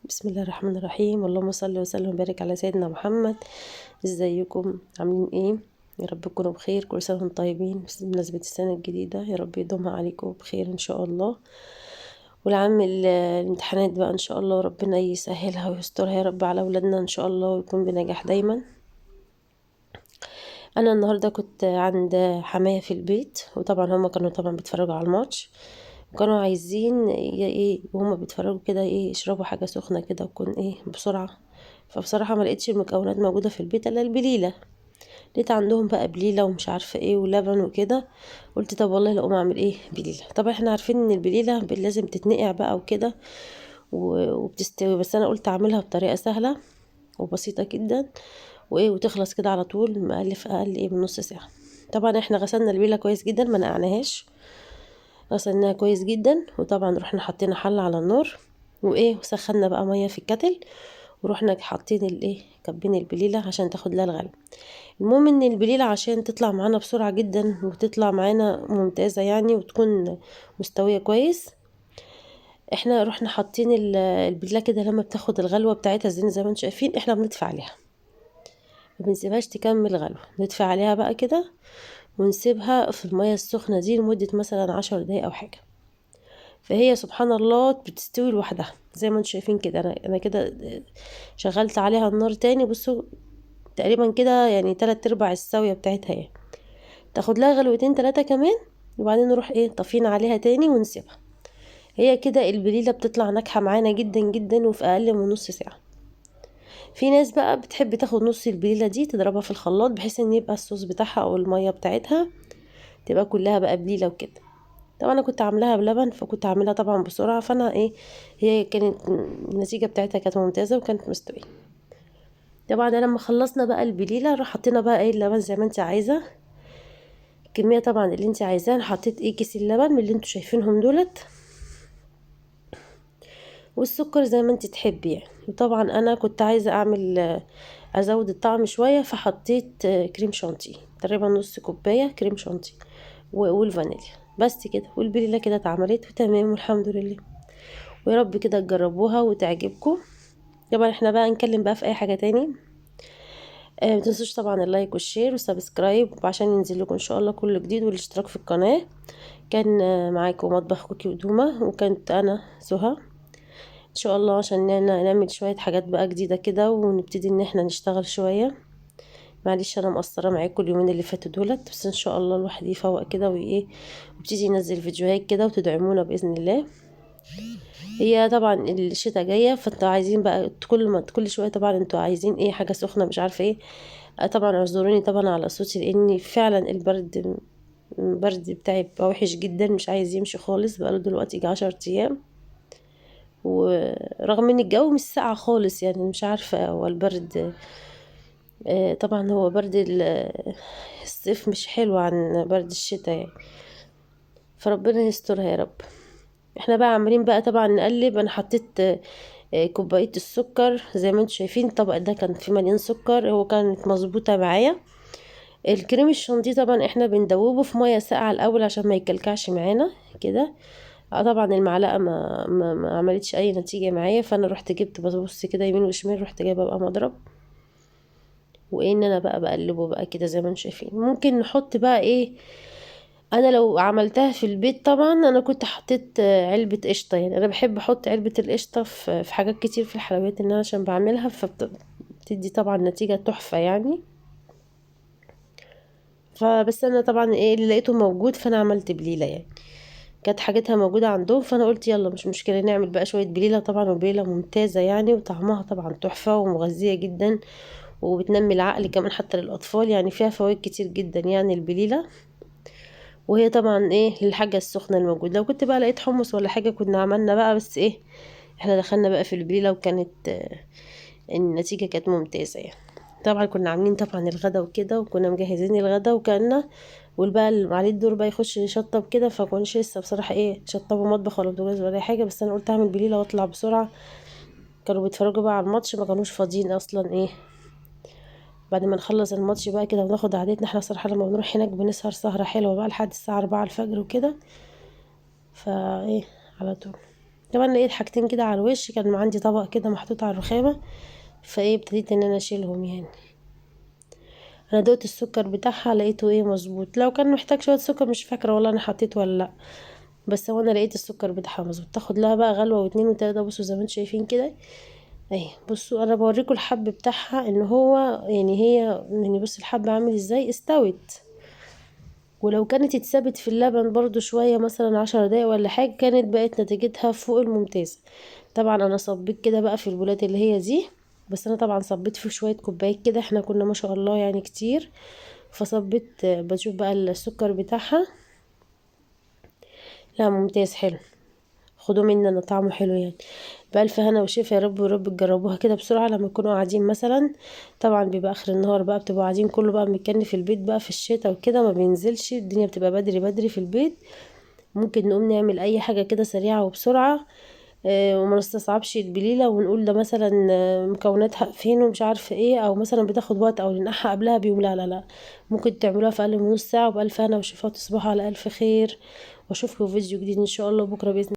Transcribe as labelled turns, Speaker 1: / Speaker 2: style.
Speaker 1: بسم الله الرحمن الرحيم. اللهم صل وسلم وبارك على سيدنا محمد. ازيكم عاملين ايه؟ يا رب تكونوا بخير، كل سنه وانتم طيبين بمناسبه السنه الجديده، يا رب يدومها عليكم بخير ان شاء الله. والعام الامتحانات بقى ان شاء الله ربنا يسهلها ويسترها يا رب على اولادنا ان شاء الله، ويكون بنجاح دايما. انا النهارده كنت عند حماية في البيت، وطبعا هما كانوا طبعا بيتفرجوا على الماتش، وكانوا عايزين ايه وهما بيتفرجوا كده ايه يشربوا حاجه سخنه كده وتكون ايه بسرعه. فبصراحه ما لقيتش المكونات موجوده في البيت الا البليله. لقيت عندهم بقى بليله ومش عارفه ايه ولبن وكده. قلت طب والله لا اعمل ايه بليله. طبعا احنا عارفين ان البليله لازم تتنقع بقى وكده وبتستوي، بس انا قلت اعملها بطريقه سهله وبسيطه جدا وايه وتخلص كده على طول، مقل في اقل ايه من نص ساعه. طبعا احنا غسلنا البليله كويس جدا، ما نقعناهاش، غسلناها كويس جدا. وطبعا رحنا حطينا حلة على النار وايه وسخنا بقى ميه في الكتل، ورحنا حاطين الايه كبين البليله عشان تاخد لها الغلو. المهم ان البليله عشان تطلع معانا بسرعه جدا وتطلع معانا ممتازه يعني وتكون مستويه كويس، احنا رحنا حاطين البليله كده لما بتاخد الغلوه بتاعتها زي ما انتم شايفين احنا بنطفي عليها، ما بنسيبهاش تكمل غلوه، نطفي عليها بقى كده ونسيبها في الميه السخنه دي لمده مثلا 10 دقايق او حاجه. فهي سبحان الله بتستوي لوحدها زي ما انتم شايفين كده. انا كده شغلت عليها النار تاني، بصوا تقريبا كده يعني 3/4 الساوية بتاعتها اهي. تاخد لها غلوتين 3 كمان، وبعدين نروح ايه طافين عليها تاني ونسيبها. هي كده البليلة بتطلع ناجحة معانا جدا جدا وفي اقل من نص ساعة. في ناس بقى بتحب تاخد نص البليلة دي تضربها في الخلاط بحيث ان يبقى الصوص بتاعها او المية بتاعتها تبقى كلها بقى بليلة وكده. طبعا انا كنت عاملاها بلبن فكنت عاملها طبعا بسرعه، فانا ايه هي كانت النتيجه بتاعتها كانت ممتازه وكانت مستويه. طبعا لما خلصنا بقى البليله راح حطينا بقى ايه اللبن زي ما انت عايزه، الكميه طبعا اللي انت عايزاه. أنا حطيت ايه كيس اللبن من اللي انتوا شايفينهم دولت، والسكر زي ما انت تحبي يعني. وطبعا انا كنت عايزه اعمل ازود الطعم شويه، فحطيت كريم شانتيه تقريبا نص كوبايه كريم شانتيه والفانيليا بس كده، والبليله كده اتعملت وتمام والحمد لله. ويا رب كده تجربوها وتعجبكم. طبعا احنا بقى نتكلم بقى في اي حاجه تاني. متنسوش طبعا اللايك والشير والسبسكرايب عشان ينزل لكم ان شاء الله كل جديد، والاشتراك في القناه. كان معاكم مطبخ كوكي ودومه، وكانت انا سهى ان شاء الله، عشان نعمل شويه حاجات بقى جديده كده ونبتدي ان احنا نشتغل شويه. معلش انا مقصره معاكم اليومين اللي فاتوا دولت، بس ان شاء الله الواحد يفوق كده وايه ويبتدي ينزل فيديوهات كده وتدعمونا باذن الله. هي طبعا الشتاء جايه، فانتوا عايزين بقى كل ما كل شويه طبعا انتوا عايزين ايه حاجه سخنه مش عارفه ايه. طبعا اعذروني طبعا على صوتي لاني فعلا البرد بتاعي بقى وحش جدا، مش عايز يمشي خالص بقاله دلوقتي يجي 10 ايام. ورغم ان الجو مش ساقع خالص يعني مش عارفه هو البرد. طبعا هو برد الصيف مش حلو عن برد الشتاء يعني، فربنا يسترها يا رب. احنا بقى عاملين بقى طبعا نقلب. انا حطيت كوباية السكر زي ما انتم شايفين، الطبق ده كان فيه مليان سكر، هو كانت مظبوطة معايا. الكريم الشانتيه طبعا احنا بندوبه في مية ساقعة الاول عشان ما يكلكعش معانا كده. طبعا المعلقة ما عملتش اي نتيجة معايا، فانا رحت جبت ببص كده يمين وشمال، رحت جايبة بقى مضرب وايه ان انا بقى بقلبه بقى كده زي ما انتم شايفين. ممكن نحط بقى ايه، انا لو عملتها في البيت طبعا انا كنت حطيت علبة قشطة. يعني انا بحب احط علبة القشطة في حاجات كتير في الحلويات ان انا عشان بعملها، فبتدي طبعا نتيجة تحفة يعني. فبس انا طبعا ايه اللي لقيته موجود فانا عملت بليلة يعني، كانت حاجتها موجودة عندهم، فانا قلت يلا مش مشكلة نعمل بقى شوية بليلة. طبعا وبليلة ممتازة يعني وطعمها طبعا تحفة ومغذية جدا وبتنمي العقل كمان حتى للأطفال، يعني فيها فوائد كتير جدا يعني البليلة. وهي طبعا ايه للحاجة السخنة الموجودة. لو كنت بقى لقيت حمص ولا حاجة كنا عملنا بقى، بس ايه احنا دخلنا بقى في البليلة وكانت النتيجة كانت ممتازة يعني. طبعا كنا عاملين طبعا الغدا وكده وكنا مجهزين الغدا وكأننا والبقى اللي عليه الدور بقى يخش يشطب كده، فكناش لسه بصراحة ايه شطبوا مطبخ ولا بوتاجاز ولا أي حاجة، بس انا قلت اعمل بليلة واطلع بسرعة. كانوا بيتفرجوا بقى على الماتش ما كانوش فاضيين اصلا ايه. بعد ما نخلص الماتش بقى كده وناخد عادتنا احنا صراحة لما بنروح هناك بنسهر سهرة حلوة بقى لحد الساعة 4 الفجر وكده، فايه على طول. طبعا لقيت حاجتين كده على الوش، كان عندي طبق كده محطوط على الرخامة، فايه ابتديت ان انا اشيلهم يعني. انا دوت السكر بتاعها لقيته ايه مظبوط، لو كان محتاج شويه سكر مش فاكره والله انا حطيته ولا لا، بس هو انا لقيت السكر بتاعها مظبوط. تاخد لها بقى غلوه واتنين وتلاته، بصوا زي ما انتم شايفين كده اهي. بصوا انا بوريكم الحب بتاعها ان هو يعني هي يعني بص الحب عامل ازاي استوت. ولو كانت اتثبت في اللبن برضو شويه مثلا 10 دقايق ولا حاجه، كانت بقت نتيجتها فوق الممتازه. طبعا انا صبيت كده بقى في البولات اللي هي دي، بس انا طبعا صبيت في شويه كوبايات كده، احنا كنا ما شاء الله يعني كتير، فصبيت بشوف بقى السكر بتاعها. لا ممتاز حلو، خدوا مني انا طعمه حلو يعني. بألف هنا وشفا يا رب، ورب تجربوها كده بسرعة لما تكونوا قاعدين مثلا. طبعا بيبقى اخر النهار بقى، بتبقوا قاعدين كله بقى متكن في البيت بقى في الشتاء وكده، ما بينزلش الدنيا، بتبقى بدري بدري في البيت، ممكن نقوم نعمل اي حاجة كده سريعة وبسرعة. وما نستصعبش البليلة ونقول ده مثلا مكوناتها فين ومش عارفة ايه، او مثلا بتاخد وقت او ننقعها قبلها بيوم، لا لا لا، ممكن تعملوها في اقل من نص ساعة. وبألف هنا وشفا، وتصبحوا على الف خير، واشوفكم في فيديو جديد ان شاء الله بكرة بإذن